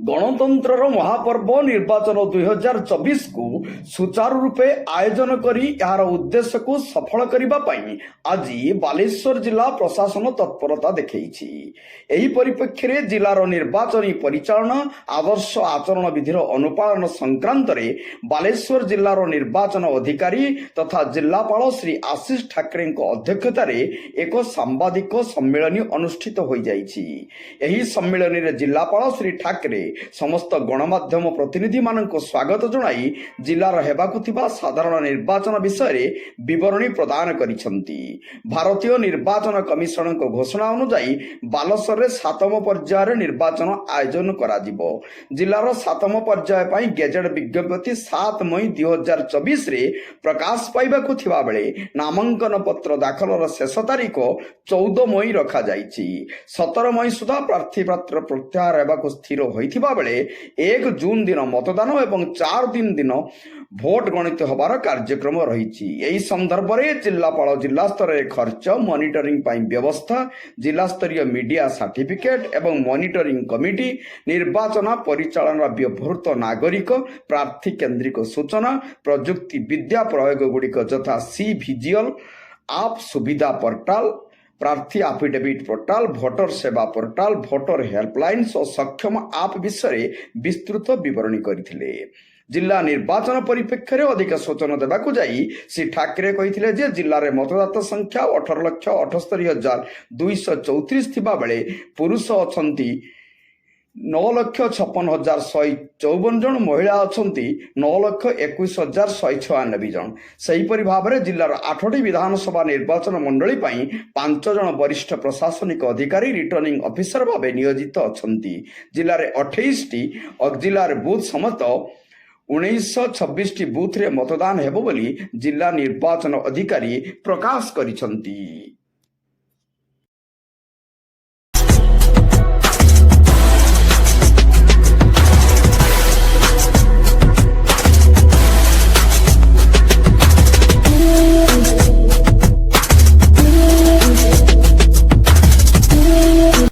गणतंत्र महापर्व निर्वाचन 2024 को सुचारू रूपे आयोजन करी यार उद्देश्य को सफल करने आज बालेश्वर जिला प्रशासन तत्परता देखी। एही परिप्रेक्षी में जिलार निर्वाचन परिचालना आदर्श आचरण विधिर अनुपालन संक्रांत रे बालेश्वर जिलार निर्वाचन अधिकारी तथा जिलापाल श्री आशीष ठाकरे अध्यक्षतार एक सांबादिक सम्मेलन अनुष्ठित हो जाइछि। एही सम्मेलन रे जिलापाल श्री ठाकरे समस्त गणमाध्यम प्रतिनिधि मानक स्वागत जनाई जिलार हेबाकु थिबा साधारण निर्वाचन विषय विवरणी प्रदान करिसंती। भारतीय निर्वाचन कमिशन घोषणा अनुसार बालेश्वर रे 7म पर्यायर निर्वाचन आयोजन करा जिवो। जिलार 7म पर्याय पई गेजेट विज्ञप्ति 7 मई 2024 रे प्रकाश पाइबाकु थिबा बेले नामांकन पत्र दाखलर शेष तारीख 14 मई रखा जाइछि। 17 मई सुधा प्रार्थी पत्र प्रत्याहार हेबाकु स्थिर होइथिबा बेले 1 जून दिन मतदान एवं 4 दिन भोट गणित होबार कार्यक्रम रही। यही संदर्भ में जिलापाल जिला स्तर खर्च मॉनिटरिंग पाई व्यवस्था जिला स्तरीय मीडिया सर्टिफिकेट एवं मॉनिटरिंग कमिटी निर्वाचन परिचालन व्यवहृत नागरिक प्रार्थी केन्द्रिक सूचना प्रजुक्ति विद्या प्रयोग गुड़िक यथा सी विजिल आप सुविधा पोर्टाल प्रार्थी एफिडेविट पोर्टाल भोटर सेवा पोर्टाल भोटर हेल्पलाइन और सक्षम आप विषय विस्तृत विवरणी करथिले। जिला निर्वाचन परिप्रेक्षी में अधिक सूचना देवाक जाई श्री ठाकरे कही जिले में मतदाता संख्या 18,78,234 थिबा बेले पुरुष अछंती 9,56,154 जन महिला अछंती 9,21,196 जन। सेहीपरि भाव में जिलार 8टी विधानसभा निर्वाचन मंडली 5 जन वरिष्ठ प्रशासनिक अधिकारी रिटर्निंग ऑफिसर भाव नियोजित अछंती। जिले में 28टी ऑक्सिलरी बूथ समेत 1926 बूथ रे मतदान हेबो बोली जिला निर्वाचन अधिकारी प्रकाश करिसंती।